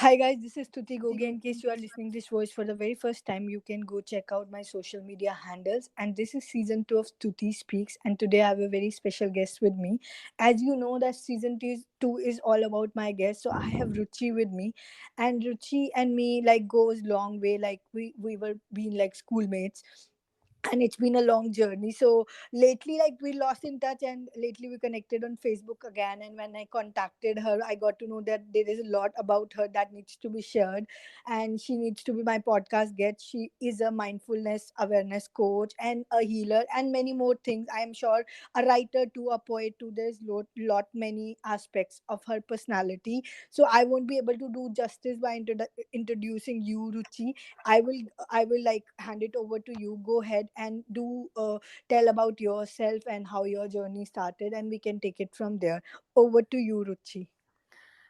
Hi guys, this is Tuti Gogi. In case you are listening this voice for the very first time, you can go check out my social media handles. And this is season 2 of Tuti Speaks. And today I have a very special guest with me. As you know, that season 2 is all about my guest. So I have Ruchi with me, and Ruchi and me like goes long way. Like we were being like schoolmates, and it's been a long journey. So lately like we lost in touch, and lately we connected on Facebook again. And when I contacted her, I got to know that there is a lot about her that needs to be shared, and she needs to be my podcast guest. She is a mindfulness awareness coach and a healer and many more things. I am sure a writer too, a poet too. There's lot many aspects of her personality, so I won't be able to do justice by introducing you, Ruchi. I will like hand it over to you. Go ahead and do tell about yourself and how your journey started, and we can take it from there. Over to you, Ruchi.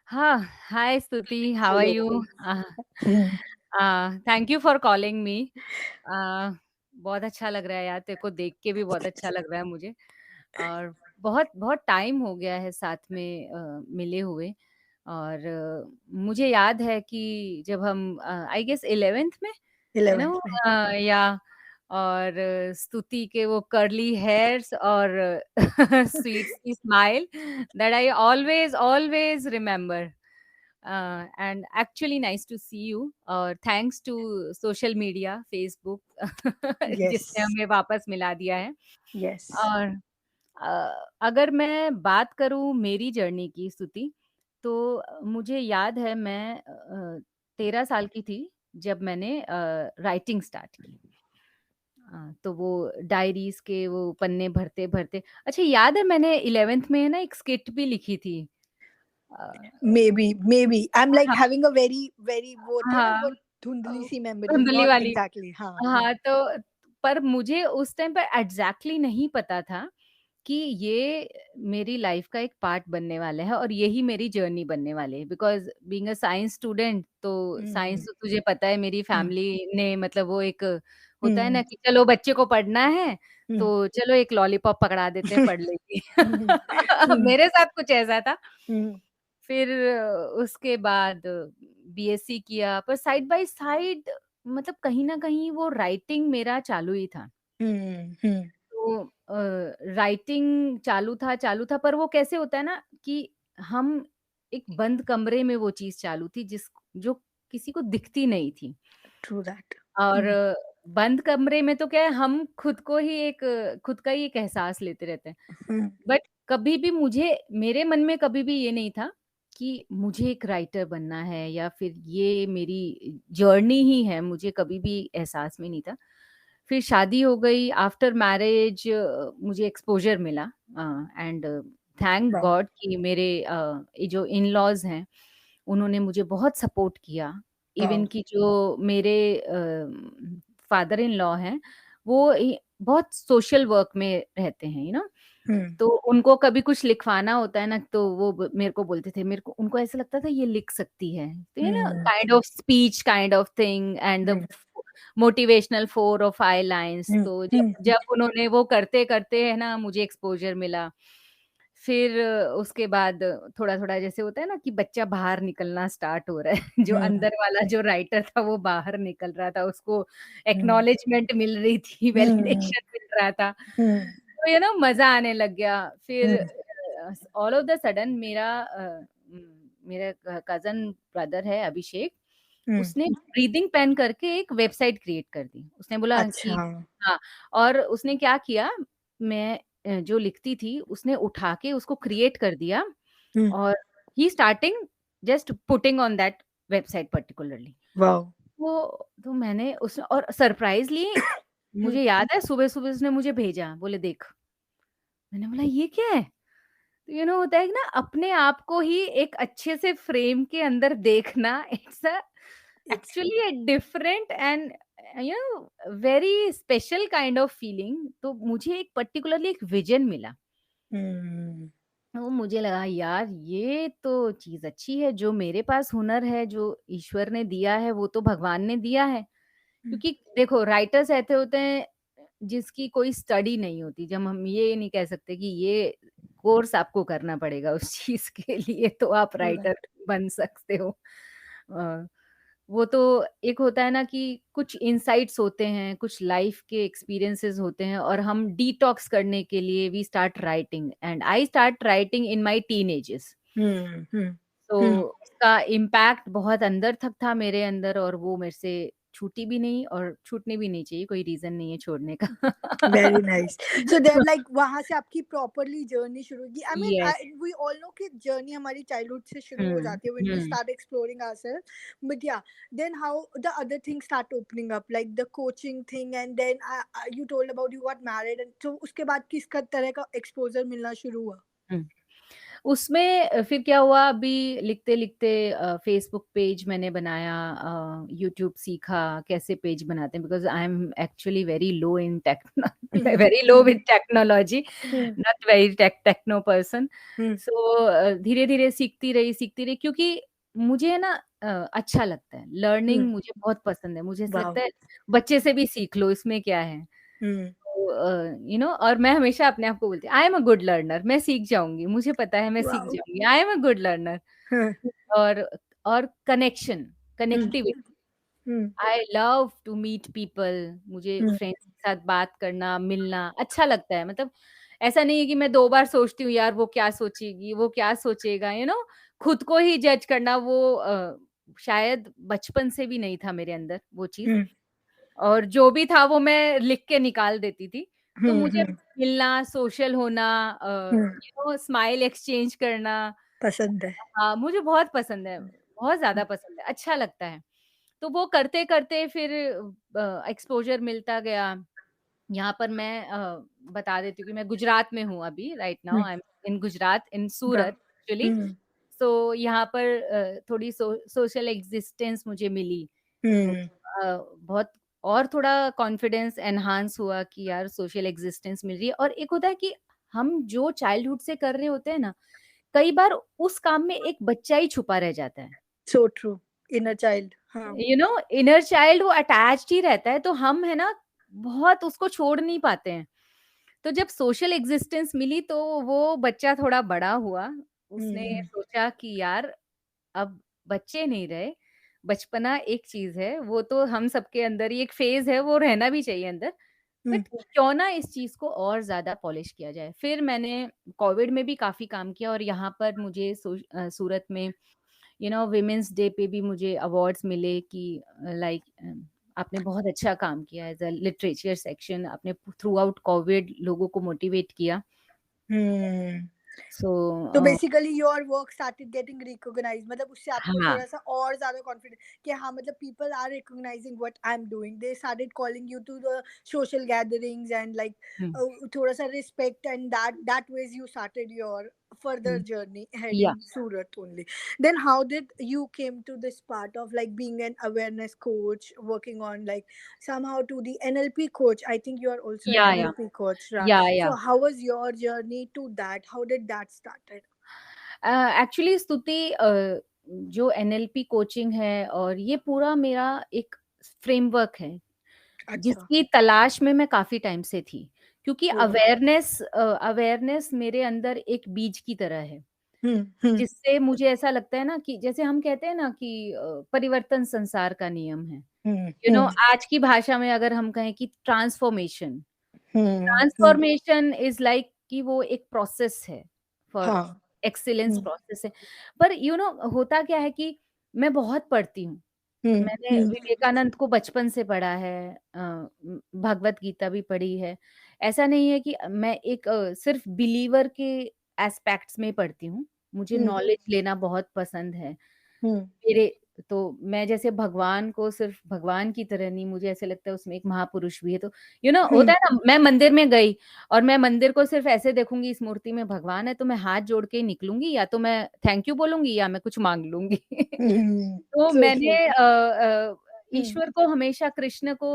हाँ, hi Stuti, how are Hello. You? Hmm. Thank you for calling me. बहुत अच्छा लग रहा है यार, तेरे को देख के भी बहुत अच्छा लग रहा है मुझे। और बहुत बहुत टाइम हो गया है साथ में मिले हुए। और मुझे याद है कि जब हम आई गेस 11th में, यू नो, 11th में. या और स्तुति के वो कर्ली हेयर्स और स्वीट सी smile that I always always remember. And actually nice to see you, और thanks to social media, Facebook जिसने Yes. हमें वापस मिला दिया है। Yes. और अगर मैं बात करूँ मेरी जर्नी की स्तुति, तो मुझे याद है मैं 13 साल की थी जब मैंने राइटिंग स्टार्ट की। तो वो डायरीज़ के वो पन्ने भरते-भरते, अच्छा याद है मैंने 11th में ना एक स्किट भी लिखी थी। अ, Maybe I'm like हाँ, having a very वो होती है ना, हाँ, बहुत धुंधली सी मेमोरी, धुंधली नॉट वाली। एग्जैक्टली. हाँ, हाँ. हाँ, तो पर मुझे उस टाइम पे एग्ज़ैक्टली नहीं पता था कि ये मेरी लाइफ़ का एक पार्ट बनने वाला है और यही मेरी जर्नी बनने वाली है। Because being a science student, तो हम्म. साइंस तो तुझे पता है मेरी हम्म. फैमिली ने मतलब वो एक होता है ना हम्म. कि चलो बच्चे को पढ़ना है, हम्म. तो चलो एक लॉलीपॉप पकड़ा देते हैं, पढ़ लेगी। हम्म. हम्म. मेरे साथ कुछ ऐसा था। हम्म. फिर उसके बाद बीएससी किया, पर साइड बाय साइड मतलब कहीं न कहीं वो राइटिंग मेरा चालू ही था। हम्म. हम्म. तो राइटिंग चालू था, पर वो कैसे होता है ना कि हम एक बंद कमरे में वो चीज़ चालू थी जो किसी को दिखती नहीं थी। True that. और हम्म. बंद कमरे में तो क्या है, हम खुद का ही एक एहसास लेते रहते हैं। हम्म. बट कभी भी मुझे मेरे मन में कभी भी ये नहीं था कि मुझे एक राइटर बनना है या फिर ये मेरी जर्नी ही है, मुझे कभी भी एहसास में नहीं था। फिर शादी हो गई, आफ्टर मैरिज मुझे एक्सपोज़र मिला, एंड थैंक Wow. गॉड कि मेरे ये जो इन-लॉज़ हैं, उन्होंने मुझे बहुत सपोर्ट किया। Even Wow. कि जो मेरे फादर इन लॉ हैं, वो बहुत सोशल वर्क में रहते हैं, हम्म. तो उनको कभी कुछ लिखवाना होता है ना, तो वो मेरे को बोलते थे, मेरे को उनको ऐसा लगता था ये लिख सकती है, तो hmm. Kind of speech kind of thing and the hmm. Motivational 4 और 5 लाइन्स। हम्म. तो जब हम्म. जब उन्होंने वो करते-करते है ना मुझे एक्सपोज़र मिला। फिर उसके बाद थोड़ा-थोड़ा जैसे होता है ना कि बच्चा बाहर निकलना स्टार्ट हो रहा है, जो हम्म. अंदर वाला जो राइटर था वो बाहर निकल रहा था, उसको हम्म. एक्नॉलेजमेंट मिल रही थी, हम्म. वैलिडेशन मिल रहा था। हम्म. तो मज़ा आने लग गया। फिर हम्म. ऑल ऑफ द सडन मेरा कज़न ब्रदर है अभिषेक, हम्म. उसने ब्रीथिंग पेन करके एक वेबसाइट क्रिएट कर दी। उसने बोला कि अच्छा. हाँ, और उसने क्या किया, मैं जो लिखती थी उसने उठा के उसको क्रिएट कर दिया, हम्म. और he starting just putting on that website particularly. Wow. तो मैंने उस और सरप्राइज़ली हम्म. मुझे याद है सुबह-सुबह उसने मुझे भेजा, बोले देख। मैंने बोला ये क्या है? तो होता है कि ना अपने आप को ही एक अच्छे से फ्रेम के अंदर देखना, it's a It's. Actually a different and very special kind of feeling. तो मुझे एक पर्टिकुलरली एक विज़न मिला। हम्म. तो मुझे लगा यार ये तो चीज़ अच्छी है, जो मेरे पास हुनर है, जो ईश्वर ने दिया है, वो तो भगवान ने दिया है। क्योंकि देखो राइटर्स ऐसे होते हैं जिसकी कोई स्टडी नहीं होती। जब हम ये नहीं कह सकते कि ये कोर्स आपको करना पड़ेगा उस चीज़ के लिए तो आप True राइटर that. बन सकते हो। वो तो एक होता है ना कि कुछ इनसाइट्स होते हैं, कुछ लाइफ के एक्सपीरियंसेस होते हैं और हम डिटॉक्स करने के लिए we start writing and I start writing in my teenages. Hmm hmm तो हम्म उसका इम्पैक्ट बहुत अंदर तक था मेरे अंदर और वो मेरे से छूटी भी नहीं और छूटनी भी नहीं चाहिए, कोई रीज़न नहीं है छोड़ने का। Very nice. So then like वहां से आपकी प्रॉपरली जर्नी शुरू होगी। I mean yes. We all know कि जर्नी हमारी चाइल्डहुड से शुरू हो हुँ, जाती है when we hmm. Start exploring ourselves. But yeah then how the other things start opening up like the coaching thing and then you told about you got married and तो उसके बाद किस तरह का एक्सपोजर मिलना शुरू हुआ? हुँ। उसमें फिर क्या हुआ अभी लिखते-लिखते फ़ेसबुक पेज मैंने बनाया, यूट्यूब सीखा कैसे पेज बनाते हैं because I am actually very low in techno very low with technology, hmm not very techno person. Hmm so धीरे-धीरे सीखती रही क्योंकि मुझे ना अच्छा लगता है, हम्म लर्निंग मुझे बहुत पसंद है। मुझे ऐसा वाओ लगता है बच्चे से भी सीख लो, इसमें क्या है? हम्म तो और मैं हमेशा अपने आप को बोलती हूँ आई एम अ गुड लर्नर, मैं सीख जाऊँगी, मुझे पता है मैं सीख वाओ जाऊँगी, I am a good learner. हाँ और hmm connectivity, hmm I love to meet people, मुझे हम्म फ्रेंड्स के साथ बात करना, मिलना अच्छा लगता है। मतलब ऐसा नहीं है कि मैं 2 बार सोचती हूँ यार वो क्या सोचेगी, वो क्या सोचेगा, खुद को ही जज करना वो शायद बचपन से भी नहीं था मेरे अंदर वो चीज़। हम्म और जो भी था वो मैं लिख के निकाल देती थी। तो मुझे हम्म मिलना, सोशल होना, हम्म स्माइल एक्सचेंज करना, पसंद है। हाँ, मुझे बहुत पसंद है, बहुत ज़्यादा पसंद है, अच्छा लगता है। तो वो करते-करते फिर एक्सपोज़र मिलता गया। यहाँ पर मैं बता देती हूँ कि मैं गुजरात में हूँ अभी, right now hmm I am in Gujarat, in वाह सूरत एक्चुअली। हम्म सो यहाँ पर थोड़ी सोशल एक्जिस्टेंस मुझे मिली। तो हम्म बहुत और थोड़ा कॉन्फिडेंस एनहांस हुआ कि यार सोशल एक्जिस्टेंस मिल रही है और एक होता है कि हम जो चाइल्डहुड से कर रहे होते हैं ना, कई बार उस काम में एक बच्चा ही छुपा रह जाता है। सो ट्रू इनर चाइल्ड हाँ इनर चाइल्ड वो अटैच्ड ही रहता है, तो हम है ना, बहुत उसको छोड़ नहीं पाते हैं। तो जब सोशल एक्जिस्टेंस मिली तो वो बच्चा थोड़ा बड़ा हुआ, उसने हम्म सोचा कि यार अब बच्चे नहीं रहे, बचपना एक चीज़ है, वो तो हम सबके अंदर ही एक फ़ेज़ है, वो रहना भी चाहिए अंदर, हम्म बट क्यों ना इस चीज़ को और ज़्यादा पॉलिश किया जाए। फिर मैंने कोविड में भी काफ़ी काम किया और यहाँ पर मुझे सूरत में वुमेन्स डे पे भी मुझे अवार्ड्स मिले कि लाइक आपने बहुत अच्छा काम किया एज़ अ लिटरेचर सेक्शन, आपने थ्रू आउट कोविड लोगों को मोटिवेट किया। हम्म सो तो basically your work started getting recognised मतलब उससे आपको हाँ। थोड़ा सा और ज्यादा कॉन्फिडेंस कि हाँ मतलब people are recognising what I am doing they started calling you to the social gatherings and like हुँ, थोड़ा सा respect and that ways you started your further hmm, journey ahead या in Surat only. Then how did you came to this part of like being an awareness coach, working on like somehow to the NLP coach? I think you are also an या, NLP coach, right? या। So how was your journey to that? How did that started? Actually स्तुति जो NLP coaching है और ये पूरा मेरा एक फ्रेमवर्क है, अच्छा। जिसकी तलाश में मैं काफ़ी टाइम से थी। क्योंकि ओह! अवेयरनेस मेरे अंदर एक बीज की तरह है, हुँ, हुँ, जिससे मुझे ऐसा लगता है ना कि जैसे हम कहते हैं ना कि परिवर्तन संसार का नियम है। हुँ, हुँ, आज की भाषा में अगर हम कहें कि transformation, hmm, hmm, transformation is like कि वो एक प्रोसेस है फॉर हाँ, एक्सीलेंस हुँ, प्रोसेस है। पर होता क्या है कि मैं बहुत पढ़ती हूँ। हुँ, मैंने हुँ, विवेकानंद को बचपन से पढ़ा है, भगवत गीता भी पढ़ी है। ऐसा नहीं है कि मैं एक सिर्फ़ बिलीवर के एस्पेक्ट्स में पढ़ती हूँ। मुझे हुँ, नॉलेज लेना बहुत पसंद है। हुँ, मेरे तो मैं जैसे भगवान को सिर्फ़ भगवान की तरह नहीं, मुझे ऐसा लगता है उसमें एक महापुरुष भी है। तो हुँ, होता है ना, मैं मंदिर में गई और मैं मंदिर को सिर्फ़ ऐसे देखूँगी इस मूर्ति में भगवान है तो मैं हाथ जोड़ के ही निकलूँगी, या तो मैं थैंक यू बोलूँगी या मैं कुछ माँग लूँगी। हुँ, तो सो ट्रू। मैंने हुँ, ईश्वर को हमेशा, कृष्ण को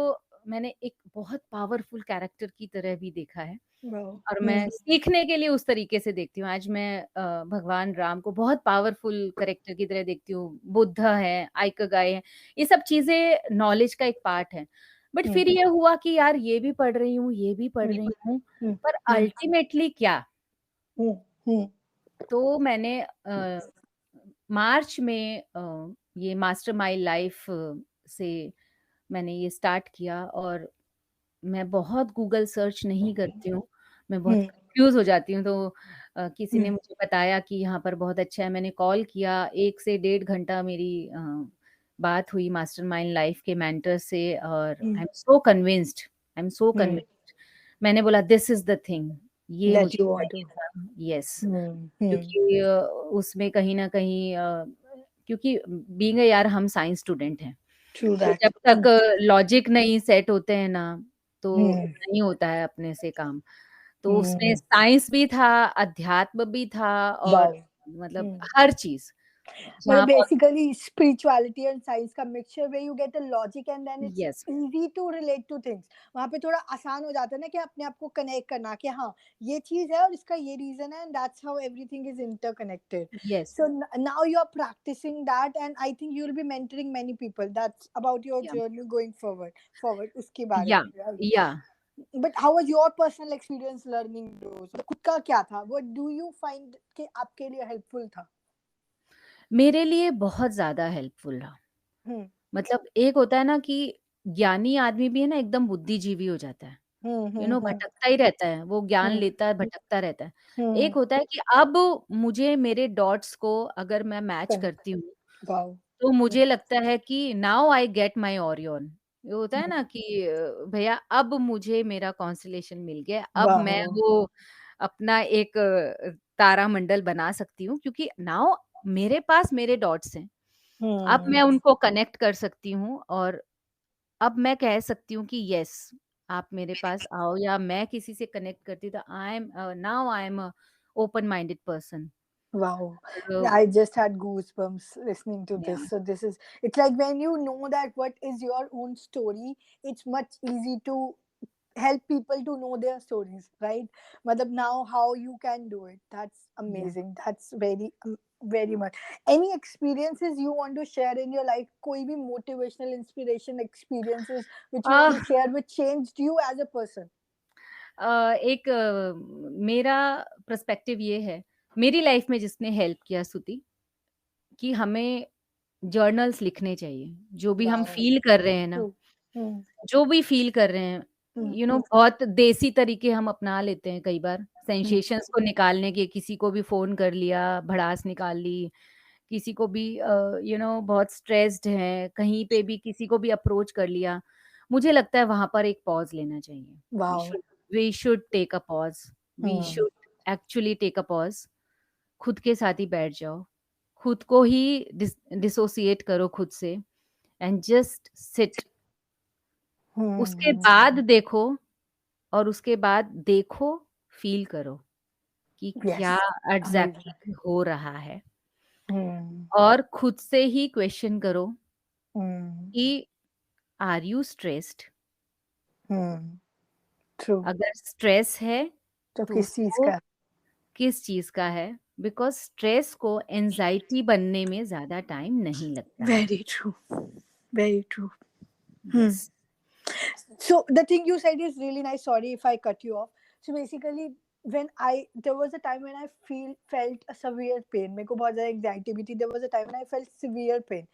मैंने एक बहुत पावरफुल कैरेक्टर की तरह भी देखा है वाओ! और हुँ, मैं सीखने के लिए उस तरीके से देखती हूँ। आज मैं भगवान राम को बहुत पावरफुल कैरेक्टर की तरह देखती हूँ। बुद्ध है, आइकिगाई है, ये सब चीज़ें नॉलेज का एक पार्ट है। बट हुँ, फिर ये हुआ कि यार ये भी पढ़ रही हूँ, ये भी पढ़ हुँ, रही हूँ, हुँ, पर हुँ, अल्टीमेटली क्या? हुँ, हुँ, तो मैंने मार्च में ये मास्टरमाइंड लाइफ से मैंने ये स्टार्ट किया, और मैं बहुत गूगल सर्च नहीं करती हूँ, मैं बहुत Hmm. कन्फ्यूज़ हो जाती हूँ, तो किसी ने Hmm. मुझे बताया कि यहाँ पर बहुत अच्छा है, मैंने कॉल किया, 1 से डेढ़ घंटा मेरी बात हुई मास्टरमाइंड लाइफ के मेंटर से, और Hmm. I am so Hmm. Convinced. मैंने बोला दिस इज़ द थिंग, ये That मुझे you want चाहिए to. था। Yes, Hmm. Hmm. क्योंकि उसमें कहीं न कहीं क्योंकि बीइंग अ यार हम साइंस स्टूडेंट हैं, True तो that. जब Hmm. तक लॉजिक नहीं सेट होते हैं ना, तो Hmm. नहीं होता है अपने से काम। तो उसमें Hmm. साइंस भी था, अध्यात्म भी था, और Wow. मतलब Hmm. हर चीज़ Well, जहाँ पर। basically, spirituality and science का mixture where you get a logic and then it's yes, easy to relate to things. वहाँ पे थोड़ा आसान हो जाता है ना कि अपने आप को connect करना कि हाँ ये चीज़ है और इसका ये reason है and that's how everything is interconnected. Yes, So now you are practicing that and I think you will be mentoring many people. That's about your या, journey going forward. Forward उसके बारे या, में, right? या। But how was your personal experience learning those? खुद का क्या था? What do you find कि आपके लिए helpful था? मेरे लिए बहुत ज़्यादा हेल्पफुल रहा। हम्म मतलब एक होता है ना कि ज्ञानी आदमी भी है ना, एकदम बुद्धिजीवी हो जाता है। हम्म भटकता ही रहता है, वो ज्ञान हम्म लेता है, भटकता रहता है। एक हम्म होता है कि अब मुझे मेरे डॉट्स को अगर मैं मैच करेक्ट करती हूँ, वाओ तो मुझे लगता है कि now I get my Orion. ये होता है हम्म, ना कि भैया अब मुझे मेरा कॉन्स्टेलेशन मिल गया, अब मैं वाओ वो अपना एक तारामंडल बना सकती हूँ, क्योंकि नाउ मेरे पास मेरे डॉट्स हैं। अब हम्म मैं उनको कनेक्ट कर सकती हूँ, और अब मैं कह सकती हूँ कि यस, आप मेरे पास आओ, या मैं किसी से कनेक्ट करती, तो आई am a open minded person. wow और I just had goosebumps listening to या, this so this is it's like when you know that what is your own story it's much easy to help people to know their stories right madam now how you can do it that's या। amazing that's very much any experiences you want to share in your life koi bhi motivational inspiration experiences which you want ah! to share which changed you as a person एक मेरा perspective ये है, मेरी life में जिसने help किया स्तुति, कि हमें जर्नल्स लिखने चाहिए। जो भी हम wow फ़ील कर रहे हैं ना, true hmm. जो भी फ़ील कर रहे हैं, Hmm. बहुत देसी तरीके हम अपना लेते हैं कई बार, Hmm. सेंसेशंस को निकालने के, किसी को भी फ़ोन कर लिया, भड़ास निकाल ली, किसी को भी बहुत स्ट्रेस्ड हैं, कहीं पे भी किसी को भी अप्रोच कर लिया। मुझे लगता है वहाँ पर एक पॉज़ लेना चाहिए। We wow should we should take a pause, we hmm. Should actually take a pause. खुद के साथ ही बैठ जाओ, खुद को ही डिसोसिएट करो खुद से, एंड जस्ट सिट। उसके Hmm. बाद देखो, और उसके बाद देखो, फ़ील करो कि क्या Yes, amazing. एग्ज़ैक्टली हो रहा है, Hmm. और खुद से ही क्वेश्चन करो Hmm. कि are you stressed? Hmm. True. अगर स्ट्रेस है, तो तो किस चीज उसको का किस चीज़ का है? बिकॉज़ स्ट्रेस को एंग्ज़ायटी बनने में ज़्यादा टाइम नहीं लगता है। Very true very true Hmm. Yes. So the thing you said is really nice. Sorry if I cut you off. So basically, when I there was a time when I felt a severe pain. मेरे को बहुत ज़्यादा anxiety भी थी. There was a time when I felt severe pain.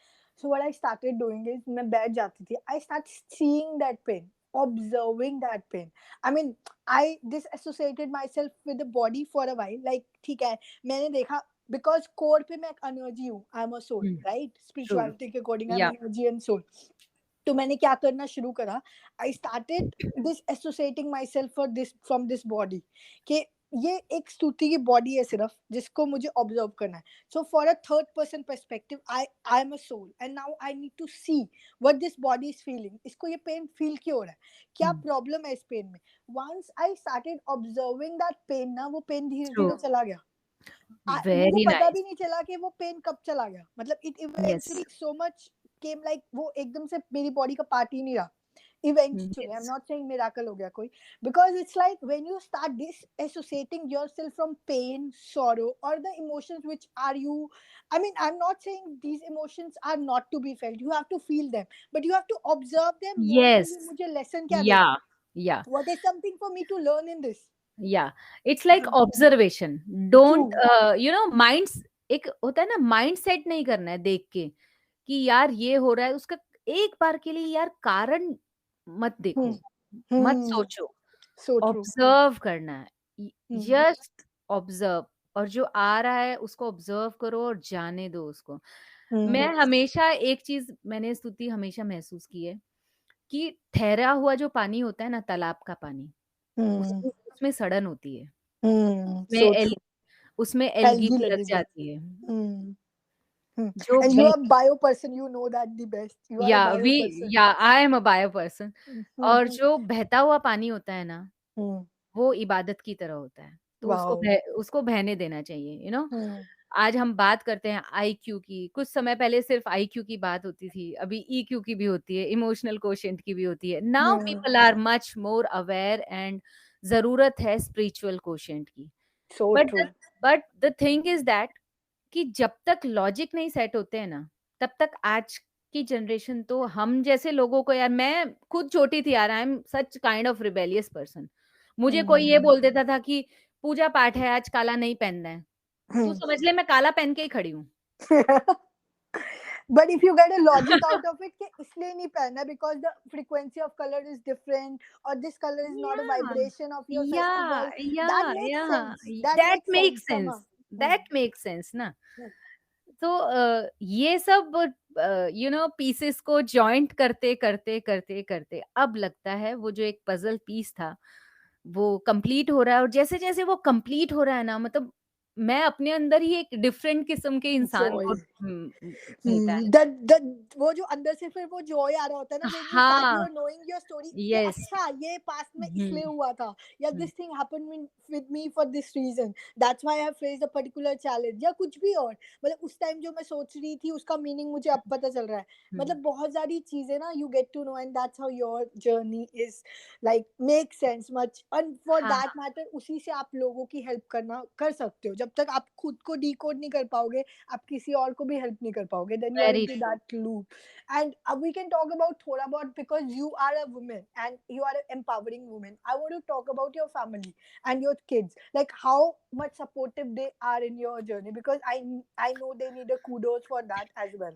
So what I started doing is मैं बैठ जाती थी. I start seeing that pain, observing that pain. I mean, I disassociated myself with the body for a while. Like ठीक है, मैंने देखा because core पे मैं एक energy हूँ. I'm a soul, hmm, right? True. Spirituality के according I'm या, energy and soul. तो मैंने क्या करना शुरू करा I started this associating my self for this from this body कि ये एक स्तुति की बॉडी है सिर्फ जिसको मुझे ऑब्जर्व करना है so for a third person perspective I am a soul and now I need to see what this body is feeling इसको ये पेन फील क्यों हो रहा है क्या हुँ, प्रॉब्लम है इस पेन में once I started observing that pain ना वो पेन धीरे ट्रू, धीरे चला गया मुझे वेरी पता भी नाइस। नहीं चला कि वो पेन कब चला गया मतलब it yes, eventually so much came like वो एकदम से मेरी बॉडी का पार्ट ही नहीं रहा eventually I'm yes, not saying miracle हो गया कोई because it's like when you start disassociating yourself from pain sorrow or the emotions which are you I mean I'm not saying these emotions are not to be felt you have to feel them but you have to observe them more कि yes, ये मुझे lesson क्या दे या, रहा या, है what is something for me to learn in this या। It's like observation, don't true minds, एक होता है ना, माइंड सेट नहीं करना है देख के, कि यार ये हो रहा है, उसका एक बार के लिए यार कारण मत Hmm. देखो, मत Hmm. सोचो, So true. ऑब्जर्व करना है, Hmm. जस्ट ऑब्जर्व, और जो आ रहा है उसको ऑब्जर्व करो और जाने दो उसको। मैं Hmm. हमेशा एक चीज़ मैंने स्तुति हमेशा महसूस की है कि ठहरा हुआ जो पानी होता है ना, तालाब का पानी, Hmm. उसमें सड़न होती है, Hmm. उसमें So true. उसमें एल्गी Algae लग लगेगी. जाती है, Hmm. Hmm. जो And you बह are bio person, you know that the best. You are a या bio वी person. या आई am a bio person. Hmm. और जो बहता हुआ पानी होता है ना, Hmm. वो इबादत की तरह होता है, तो Wow. उसको बहने देना चाहिए, Hmm. आज हम बात करते हैं आईक्यू की, कुछ समय पहले सिर्फ आईक्यू की बात होती थी, अभी ईक्यू की भी होती है, इमोशनल कोशेंट की भी होती है। Now Hmm. People are much more aware and ज़रूरत है स्पिरिचुअल कोशेंट की। So but the true. But the thing is that कि जब तक लॉजिक नहीं सेट होते हैं ना, तब तक आज की जनरेशन, तो हम जैसे लोगों को, यार मैं खुद छोटी थी यार, I am such kind of rebellious person. मुझे कोई ये Hmm. बोल देता था कि पूजा पाठ है, आज काला नहीं पहनना है, तू Hmm. समझ ले मैं काला पहन के ही खड़ी हूँ। But if you get a logic out of it कि इसलिए नहीं पहनना because the frequency of color is different or this color is not a Yeah, vibration of your yeah, festival, that yeah, makes yeah, sense. That that makes makes sense sense, somehow. Hmm. that makes sense ना। Hmm. तो ये सब pieces को joint करते करते करते करते अब लगता है वो जो एक पजल पीस था वो कंप्लीट हो रहा है, और जैसे जैसे वो कंप्लीट हो रहा है ना, मतलब मैं अपने अंदर ही एक डिफरेंट किस्म के इंसान को Joy. मिलता है। that वो जो अंदर से फिर वो जॉय आ रहा होता है ना when you start हाँ, your knowing your story कि यस। अच्छा ये पास्ट में हम्म, इसलिए हुआ था या हम्म, this thing happened with me for this reason that's why I have faced a particular challenge या कुछ भी और मतलब उस टाइम जो मैं सोच रही थी उसका मीनिंग मुझे अब पता चल रहा है हम्म, मतलब बहुत सारी चीजें ना you get to know and that's how your journey is like make sense much and for हाँ, that matter उसी से आप लोगों की हेल्प करना कर सकते हो जब तक आप खुद को डिकोड नहीं कर पाओगे आप किसी और को भी हेल्प नहीं कर पाओगे then you are very into true. that loop and we can talk about thoda about because you are a woman and you are an empowering woman I want to talk about your family and your kids like how much supportive they are in your journey because I know they need a kudos for that as well.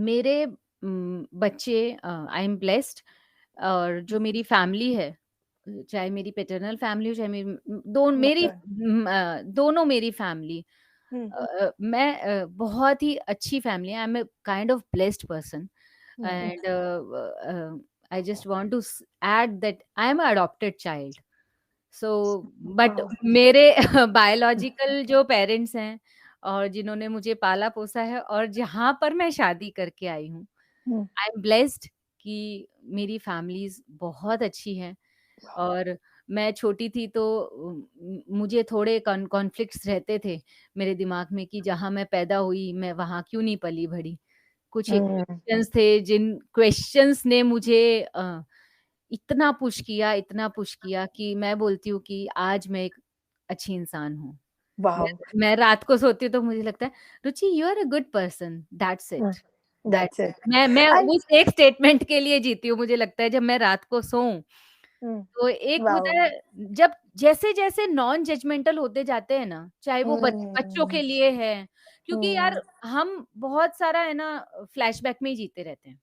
मेरे बच्चे, I am blessed, और जो मेरी family है, चाहे मेरी paternal family हो, चाहे Mother. दोनों मेरी फैमिली, Hmm. मैं बहुत ही अच्छी फैमिली है, I am a kind of blessed person, Hmm. And I just want to add that I am a adopted child. So but Wow. मेरे बायोलॉजिकल जो पेरेंट्स हैं और जिन्होंने मुझे पाला पोसा है और जहाँ पर मैं शादी करके आई हूँ, Hmm. आई एम ब्लेस्ड कि मेरी फैमिलीज़ बहुत अच्छी हैं। और मैं छोटी थी तो मुझे थोड़े कॉन्फ्लिक्ट्स रहते थे मेरे दिमाग में कि जहाँ मैं पैदा हुई, मैं वहाँ क्यों नहीं पली-बढ़ी। कुछ एक Hmm. क्वेश्चन्स थे जिन क्वेश्चन्स ने मुझे इतना पुश किया कि मैं बोलती हूँ कि आज मैं एक अच्छी इंसान हूँ। मैं Wow. मैं रात को सोती हूँ तो मुझे लगता है, Ruchi you are a good person, that's Hmm. It. That's it. मैं And उस एक स्टेटमेंट के लिए जीती हूँ, मुझे लगता है जब मैं रात को सोऊँ, hmm. तो एक होता Wow. है जब जैसे-जैसे नॉन जजमेंटल होते जाते हैं ना, चाहे वो बच्चों Hmm. के लिए है, क्योंकि Hmm. यार हम बहुत सारा है ना फ्लैशबैक में ही जीते रहते हैं।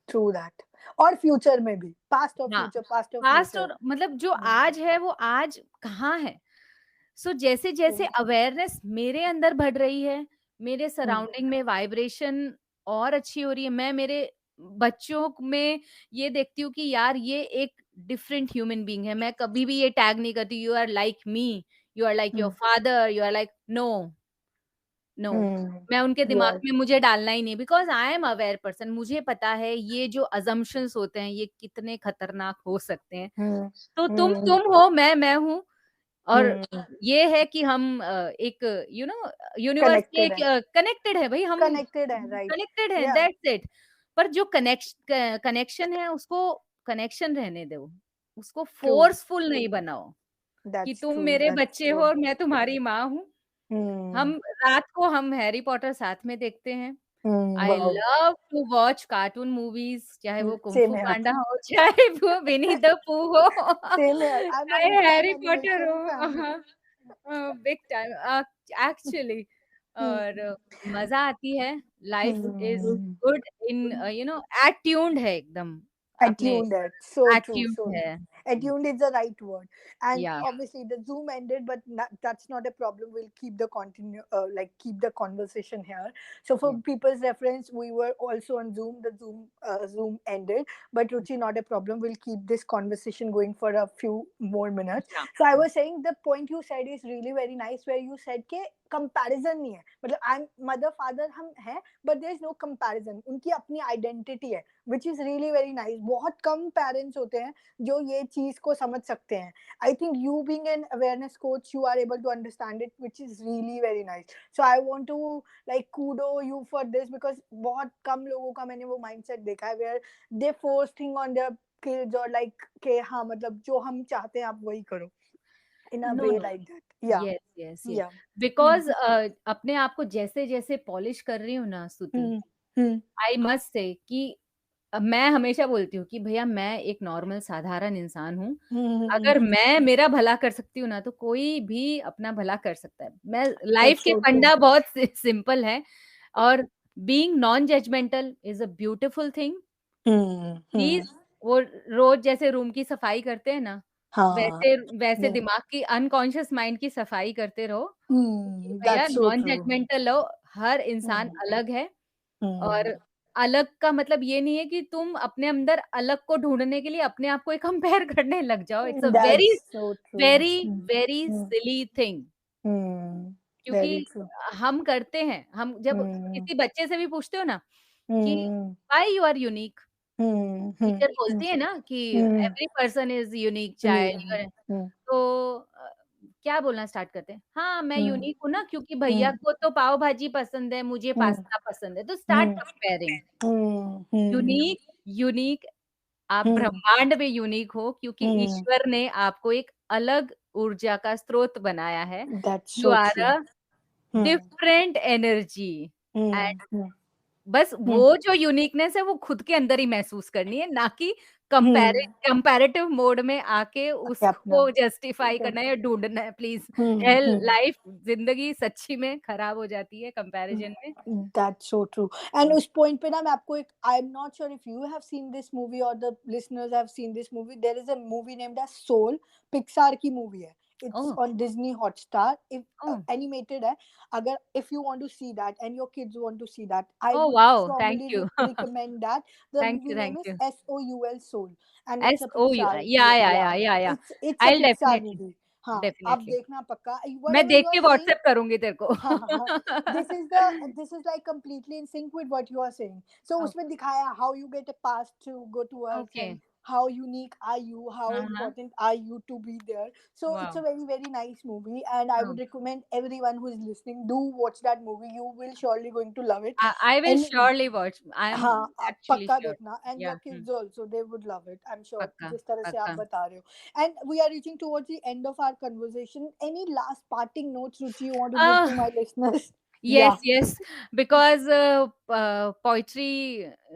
True that. और फ्यूचर में भी हाँ, पास्ट और पास्ट फ्यूचर. और मतलब जो आज है वो आज कहाँ है? सो जैसे-जैसे अवेयरनेस मेरे अंदर बढ़ रही है, मेरे सराउंडिंग में वाइब्रेशन और अच्छी हो रही है, मैं मेरे बच्चों में ये देखती हूँ कि यार ये एक डिफरेंट ह्यूमन बीइंग है। मैं कभी भी ये टैग नहीं करती, you are like me, you are like your father, you are like no, no. मैं उनके दिमाग राइट. में मुझे डालना ही नहीं, because I am aware person, मुझे पता है ये जो असम्पशन्स होते हैं ये कितने खतरनाक हो सकते हैं। तो तुम हो, मैं हूँ, और ये है कि हम एक यूनिवर्स के कनेक्टेड एक है. कनेक्टेड है भई, हम कनेक्टेड है, राइट. कनेक्टेड हैं, या. That's it. पर जो कनेक्शन है उसको कनेक्शन रहने दो, उसको ट्रू. फोर्सफुल नहीं बनाओ कि दैट्स तुम ट्रू. मेरे दैट्स बच्चे हो ट्रू. और मैं तुम्हारी माँ हूँ। हम रात को हम हैरी पॉटर साथ में देखते हैं। I wow. Love to watch cartoon movies, चाहे वो कुंग सेम फू यार. पांडा हो, चाहे वो विनी द पू हो, सेम यार. आई एम अ चाहे big time Harry Potter animation हो। Fan. Big time, actually. Hmm. और मज़ा आती है। Life is Hmm. Good in attuned है एकदम अपने Attuned it. So true, एट्यून्ड so true. है। Attuned is the right word. And या obviously the Zoom ended, but that's not a problem. We'll keep the continue, keep the conversation here. So for या people's reference, we were also on Zoom. The Zoom ended, but Ruchi, not a problem. We'll keep this conversation going for a few more minutes. या So I was saying the point you said is really very nice, where you said कि comparison नहीं है, मतलब I'm mother father हम हैं, but there is no comparison. उनकी अपनी identity है, which is really very nice. बहुत कम parents होते हैं जो ये चीज को समझ सकते हैं. I think you being an awareness coach, you are able to understand it, which is really very nice. So I want to like kudo you for this, because बहुत कम लोगों का मैंने वो mindset देखा है where they force thing on their kids, or like के हाँ मतलब जो हम चाहते हैं आप वही करो, in a no, way no. like that. Yeah. Yes, yes, yes. Yeah. Hmm. Because अपने आप को जैसे-जैसे पॉलिश कर रही हूँ ना स्तुति, Hmm. Hmm. I must say कि मैं हमेशा बोलती हूँ कि भैया मैं एक नॉर्मल साधारण इंसान हूँ। Hmm. अगर मैं मेरा भला कर सकती हूँ ना, तो कोई भी अपना भला कर सकता है। मैं लाइफ़ That's के so true. फंडा बहुत सिंपल है और being non judgemental is a beautiful thing. Hmm. Hmm. Please वो रोज़ जैसे रूम की सफाई करते हैं ना, हाँ. वैसे वैसे Yeah. दिमाग की अनकॉन्शियस माइंड की सफाई करते रहो। क्योंकि भैया That's so non true. Judgemental हो, हर इंसान Hmm. अलग है Hmm. और अलग का मतलब ये नहीं है कि तुम अपने अंदर अलग को ढूँढने के लिए अपने आप को ही कंपेयर करने लग जाओ। It's a very, That's so true. Very, Hmm. Very Hmm. Silly thing. Hmm. क्योंकि Very true. हम करते हैं, हम जब Hmm. किसी बच्चे से भी पूछते हो ना कि Hmm. Why you are unique? Hmm. Hmm. Teacher Hmm. बोलती है ना कि Hmm. Every person is unique child Hmm. Hmm. तो क्या बोलना स्टार्ट करते हैं? हाँ, मैं Hmm. यूनिक हूँ ना क्योंकि भैया Hmm. को तो पाव भाजी पसंद है, मुझे Hmm. पास्ता पसंद है, तो start Hmm. Comparing. Hmm. Hmm. Unique, unique आप Hmm. ब्रह्मांड में यूनिक हो क्योंकि Hmm. ईश्वर ने आपको एक अलग ऊर्जा का स्रोत बनाया है। That's यू so आर true. Uh Hmm. Different energy Hmm. And Hmm. बस Hmm. वो जो यूनिकनेस है वो खुद के अंदर ही महसूस करनी है, ना कि Hmm. कंपैरेटिव मोड में आके आके अपना. उसको जस्टिफाई करना है या ढूँढना है please. Hmm. Hello Hmm. Life ज़िंदगी सच्ची में खराब हो जाती है कंपैरिज़न में। That's so true. And हुँ। उस point पे ना मैं आपको एक, I'm not sure if you have seen this movie or the listeners have seen this movie. There is a movie named as Soul. Pixar की movie है. It's oh! on Disney Hotstar. If oh! animated है. अगर if you want to see that and your kids want to see that, I oh would wow! Thank strongly you. recommend that. The thank movie you, name thank is you. Soul, Soul, and it's a SOU Pixar. Yeah, या। it's I a will Pixar definitely, movie. हाँ, आप definitely. देखना पक्का. मैं Whatever देख you के are saying. WhatsApp करूँगी तेरे को। हाँ, हाँ, हाँ. This is like completely in sync with what you are saying. So ओह! उसमें दिखाया how you get a pass to go to Earth, okay. and how unique are you, how हाँ, हाँ। important are you to be there. So it's wow! a very very nice movie, and I oh! would recommend everyone who is listening, do watch that movie. You will surely going to love it. I will And surely watch. I am हाँ, आप actually पक्का sure. देखना, and your Yeah. kids also, they would love it, I'm sure, पक्का, जिस तरह से आप पक्का। बता रहे हो. And we are reaching towards the end of our conversation. Any last parting notes, Ruchi, you want to give ah, to my listeners? Yes, Yeah. Yes because poetry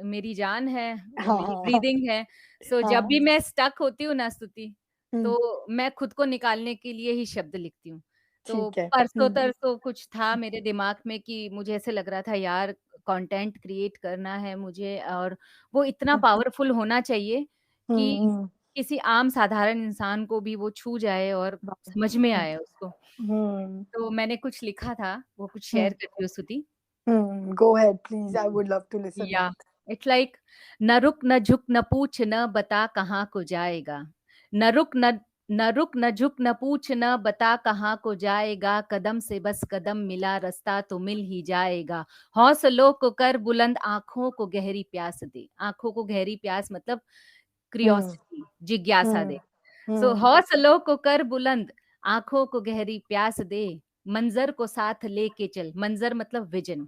मेरी जान है, वो हाँ, मेरी हाँ, हाँ. ब्रीथिंग है। सो जब हाँ. भी मैं स्टक होती हूँ ना स्तुति, हुँ, तो मैं खुद को निकालने के लिए ही शब्द लिखती हूँ। तो ठीक है. हुँ, परसों-तरसों कुछ था मेरे दिमाग में कि मुझे ऐसे लग रहा था यार कंटेंट क्रिएट करना है मुझे और वो इतना हुँ, पावरफुल होना चाहिए हुँ, कि हुँ. किसी आम साधारण इंसान को भी वो छू जाए और वाह! समझ में हुँ, आए उसको। हुँ, तो मैंने कुछ लिखा था, वो कुछ शेयर हुँ, करती हूँ स्तुति। हुँ. Go ahead, please. I hmm. would love to listen या that. इट्स लाइक न रुक न झुक न पूछ न बता कहाँ को जाएगा। न रुक न न रुक न झुक न पूछ न बता कहाँ को जाएगा, कदम से बस कदम मिला रास्ता तो मिल ही जाएगा। हौसलों को कर बुलंद आँखों को गहरी प्यास दे। आँखों को गहरी प्यास मतलब हुँ, क्यूरियोसिटी जिज्ञासा दे। हुँ, सो हुँ. हौसलों को कर बुलंद, आँखों को गहरी प्यास दे, मंज़र को साथ लेके चल, मंज़र मतलब विज़न,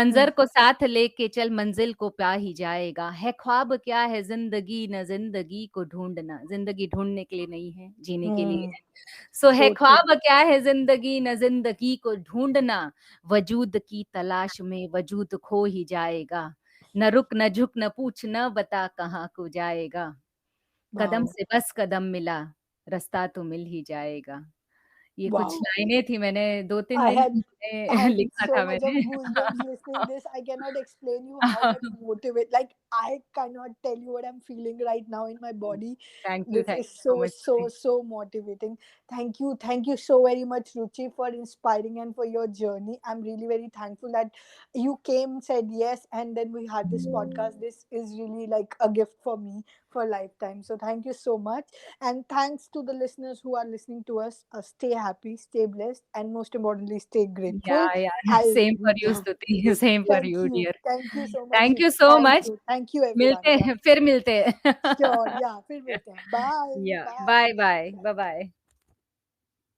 हुँ, मंज़र को साथ लेके चल, मंज़िल को पा ही जाएगा। है ख्वाब क्या है ज़िंदगी न ज़िंदगी को ढूँढना, ज़िंदगी ढूँढने के लिए नहीं है, जीने के लिए हुँ. है। सो है So true. ख्वाब क्या है ज़िंदगी न ज़िंदगी को ढूँढना, वजूद की तलाश में वजूद खो ही जाएगा। न रुक न झुक न पूछ न बता कहाँ को जाएगा। कदम Wow. से बस कदम मिला, रास्ता तो मिल ही जाएगा। ये कुछ Wow. लाइनें थी, मैंने 2-3 I दिन had पहले having लिखा so था much of मैंने। goosebumps listening this. I cannot explain you how much motivate. Like I cannot tell you what I'm feeling right now in my body. This thank is you so so much so स्तुति। so motivating. Thank you so very much, Ruchi, for inspiring and for your journey. I'm really very thankful that you came, said yes, and then we had this podcast. This is really like a gift for me for lifetime. So thank you so much. And thanks to the listeners who are listening to us. Stay happy, stay blessed, and most importantly, stay grateful. यार I'll, same for you yeah. Stuti, same for Thank you you. Dear. Thank you so much, thank you Ruchi. So Thank much. you. Thank you, everyone. मिलते Yeah. हैं, फिर मिलते हैं। Sure. Yeah. फिर मिलते हैं. Bye. या Bye. Bye bye, bye bye.